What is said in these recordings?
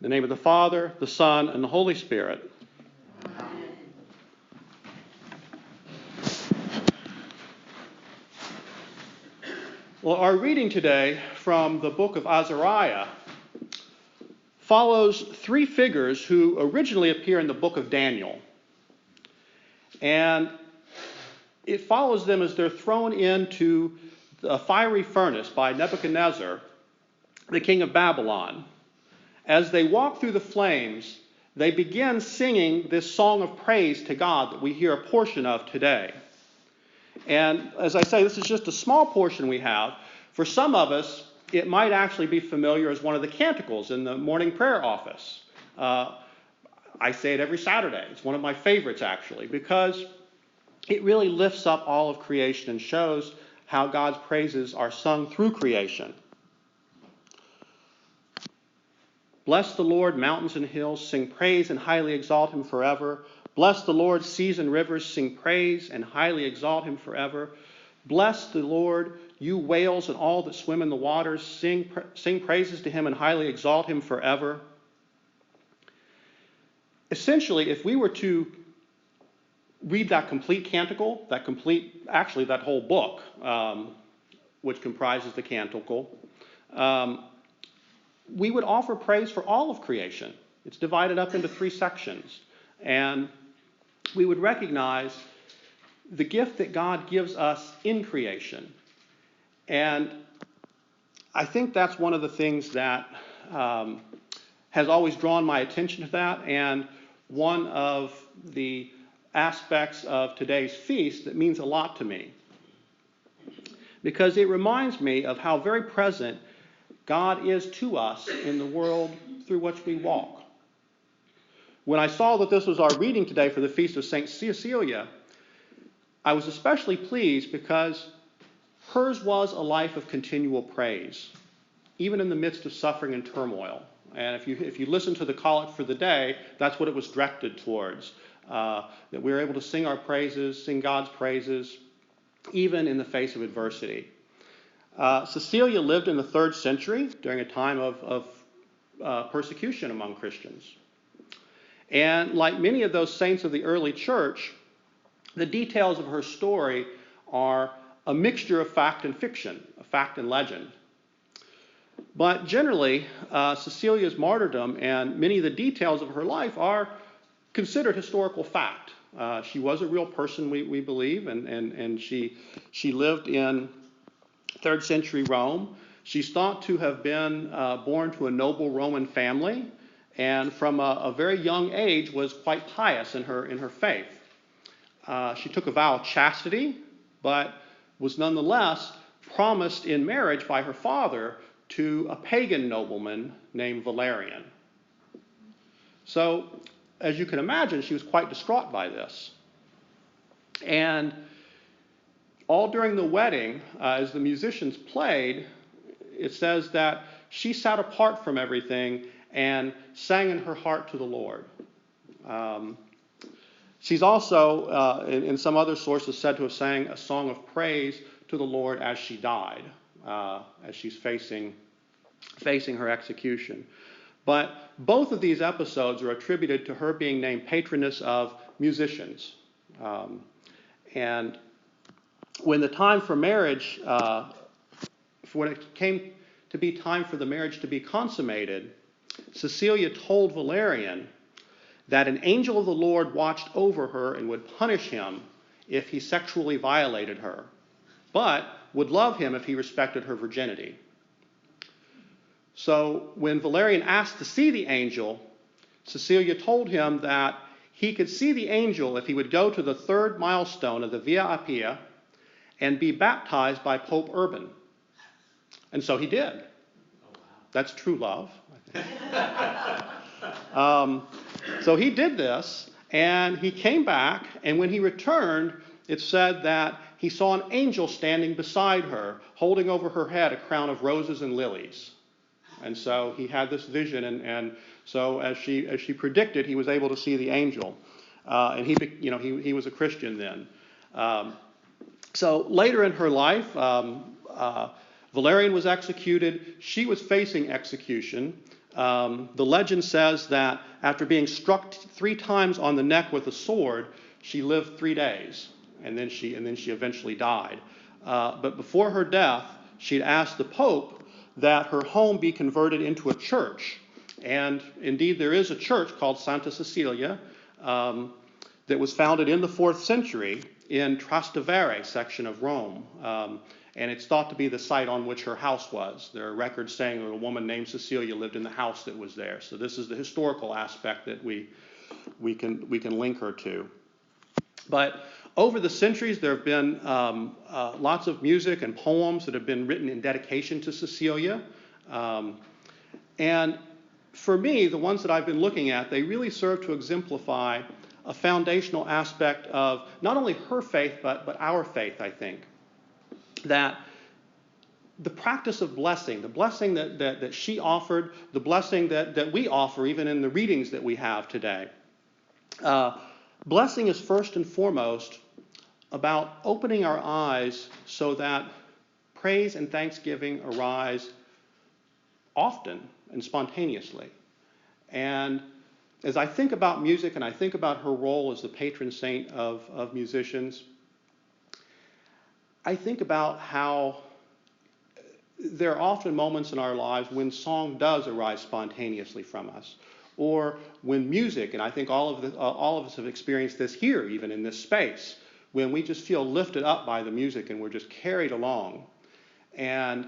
In the name of the Father, the Son, and the Holy Spirit. Well, our reading today from the book of Azariah follows three figures who originally appear in the book of Daniel. And it follows them as they're thrown into the fiery furnace by Nebuchadnezzar, the king of Babylon. As they walk through the flames, they begin singing this song of praise to God that we hear a portion of today. And as I say, this is just a small portion we have. For some of us, it might actually be familiar as one of the canticles in the morning prayer office. I say it every Saturday. It's one of my favorites, actually, because it really lifts up all of creation and shows how God's praises are sung through creation. Bless the Lord, mountains and hills, sing praise and highly exalt him forever. Bless the Lord, seas and rivers, sing praise and highly exalt him forever. Bless the Lord, you whales and all that swim in the waters, sing praises to him and highly exalt him forever. Essentially, if we were to read that complete canticle, that whole book, which comprises the canticle, we would offer praise for all of creation. It's divided up into three sections. And we would recognize the gift that God gives us in creation. And I think that's one of the things that has always drawn my attention to that, and one of the aspects of today's feast that means a lot to me. Because it reminds me of how very present God is to us in the world through which we walk. When I saw that this was our reading today for the Feast of St. Cecilia, I was especially pleased because hers was a life of continual praise, even in the midst of suffering and turmoil. And if you listen to the collect for the day, that's what it was directed towards, that we were able to sing our praises, sing God's praises, even in the face of adversity. Cecilia lived in the 3rd century during a time of persecution among Christians. And like many of those saints of the early church, the details of her story are a mixture of fact and fiction, of fact and legend. But generally, Cecilia's martyrdom and many of the details of her life are considered historical fact. She was a real person, we believe, and she lived in 3rd century Rome. She's thought to have been born to a noble Roman family, and from a very young age was quite pious in her faith. She took a vow of chastity, but was nonetheless promised in marriage by her father to a pagan nobleman named Valerian. So, as you can imagine, she was quite distraught by this. And all during the wedding, as the musicians played, it says that she sat apart from everything and sang in her heart to the Lord. She's also, in some other sources, said to have sang a song of praise to the Lord as she died, as she's facing her execution. But both of these episodes are attributed to her being named patroness of musicians. And when the time for marriage, when it came to be time for the marriage to be consummated, Cecilia told Valerian that an angel of the Lord watched over her and would punish him if he sexually violated her, but would love him if he respected her virginity. So when Valerian asked to see the angel, Cecilia told him that he could see the angel if he would go to the 3rd milestone of the Via Appia and be baptized by Pope Urban. And so he did. That's true love, I think. So he did this, and he came back, and when he returned, it said that he saw an angel standing beside her, holding over her head a crown of roses and lilies. And so he had this vision, and so as she predicted, he was able to see the angel. And he was a Christian then. So later in her life, Valerian was executed. She was facing execution. The legend says that after being struck 3 times on the neck with a sword, she lived 3 days, and then she eventually died. But before her death, she'd asked the Pope that her home be converted into a church. And indeed, there is a church called Santa Cecilia that was founded in the 4th century in Trastevere section of Rome. And it's thought to be the site on which her house was. There are records saying that a woman named Cecilia lived in the house that was there. So this is the historical aspect that we can link her to. But over the centuries, there have been lots of music and poems that have been written in dedication to Cecilia. And for me, the ones that I've been looking at, they really serve to exemplify a foundational aspect of not only her faith, but our faith, I think. That the practice of blessing, the blessing that she offered, the blessing that we offer even in the readings that we have today, blessing is first and foremost about opening our eyes so that praise and thanksgiving arise often and spontaneously. And as I think about music and I think about her role as the patron saint of musicians, I think about how there are often moments in our lives when song does arise spontaneously from us, or when music, and I think all of us have experienced this here, even in this space, when we just feel lifted up by the music and we're just carried along. And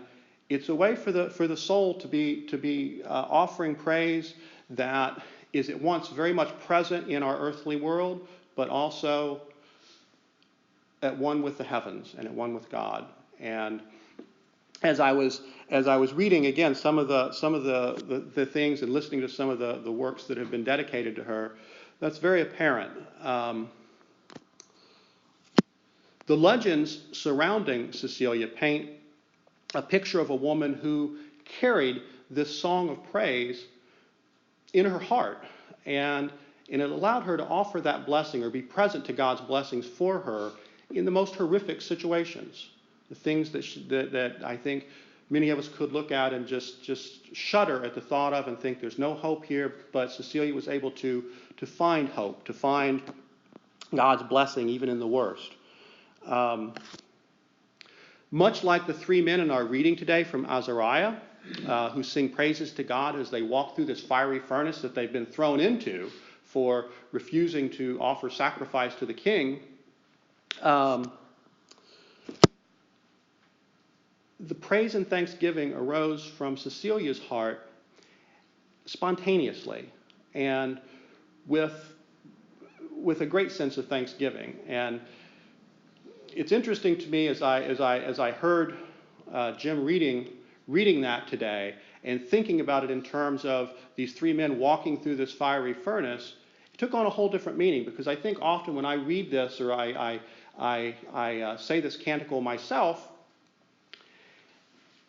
it's a way for the soul to be offering praise that is at once very much present in our earthly world, but also at one with the heavens and at one with God. And as I was reading again some of the things and listening to some of the works that have been dedicated to her, that's very apparent. The legends surrounding Cecilia paint a picture of a woman who carried this song of praise in her heart, and it allowed her to offer that blessing or be present to God's blessings for her in the most horrific situations, the things that I think many of us could look at and just shudder at the thought of and think there's no hope here, but Cecilia was able to find hope, to find God's blessing even in the worst. Much like the 3 men in our reading today from Azariah, who sing praises to God as they walk through this fiery furnace that they've been thrown into for refusing to offer sacrifice to the king, the praise and thanksgiving arose from Cecilia's heart spontaneously and with a great sense of thanksgiving. And it's interesting to me as I heard Jim reading that today and thinking about it in terms of these 3 men walking through this fiery furnace, it took on a whole different meaning, because I think often when I read this or I say this canticle myself,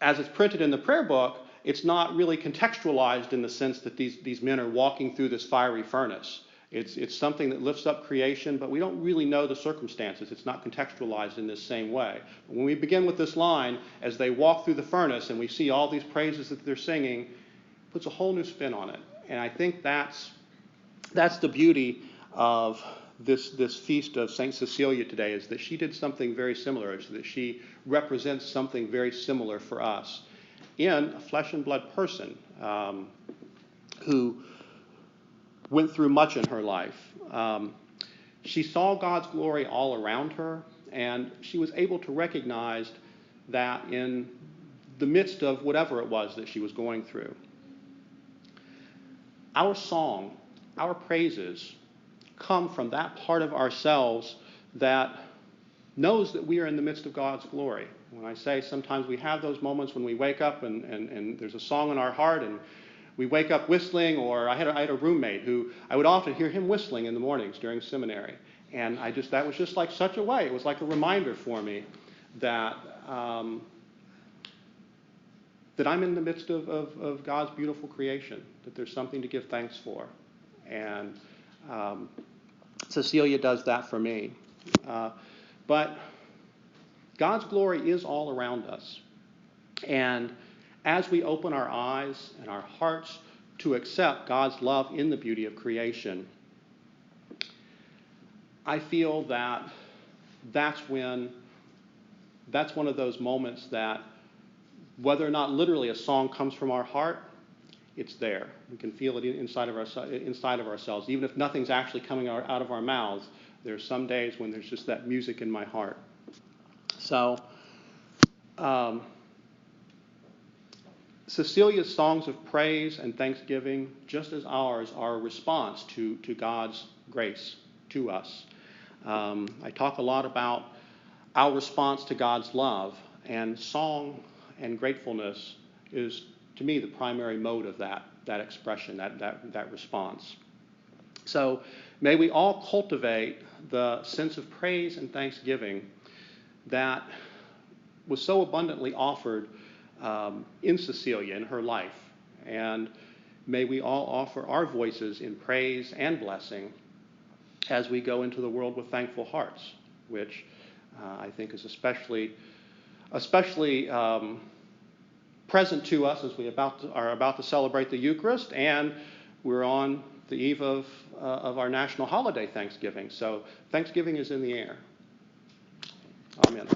as it's printed in the prayer book, it's not really contextualized in the sense that these men are walking through this fiery furnace. It's something that lifts up creation, but we don't really know the circumstances. It's not contextualized in this same way. But when we begin with this line, as they walk through the furnace and we see all these praises that they're singing, it puts a whole new spin on it. And I think that's the beauty of this feast of St. Cecilia today, is that she did something very similar, is that she represents something very similar for us in a flesh and blood person who went through much in her life. She saw God's glory all around her, and she was able to recognize that in the midst of whatever it was that she was going through. Our song, our praises, come from that part of ourselves that knows that we are in the midst of God's glory. When I say sometimes we have those moments when we wake up and there's a song in our heart and we wake up whistling, or I had a roommate who I would often hear him whistling in the mornings during seminary. And that was just like such a way. It was like a reminder for me that that I'm in the midst of God's beautiful creation, that there's something to give thanks for. And Cecilia does that for me. But God's glory is all around us. And as we open our eyes and our hearts to accept God's love in the beauty of creation, I feel that that's one of those moments that, whether or not literally a song comes from our heart, it's there. We can feel it inside of ourselves. Even if nothing's actually coming out of our mouths, there's some days when there's just that music in my heart. So, Cecilia's songs of praise and thanksgiving, just as ours, are a response to God's grace to us. I talk a lot about our response to God's love, and song and gratefulness is, to me, the primary mode of that expression, that response. So may we all cultivate the sense of praise and thanksgiving that was so abundantly offered in Cecilia, in her life. And may we all offer our voices in praise and blessing as we go into the world with thankful hearts, which I think is especially present to us as we are about to celebrate the Eucharist, and we're on the eve of our national holiday, Thanksgiving. So Thanksgiving is in the air. Amen.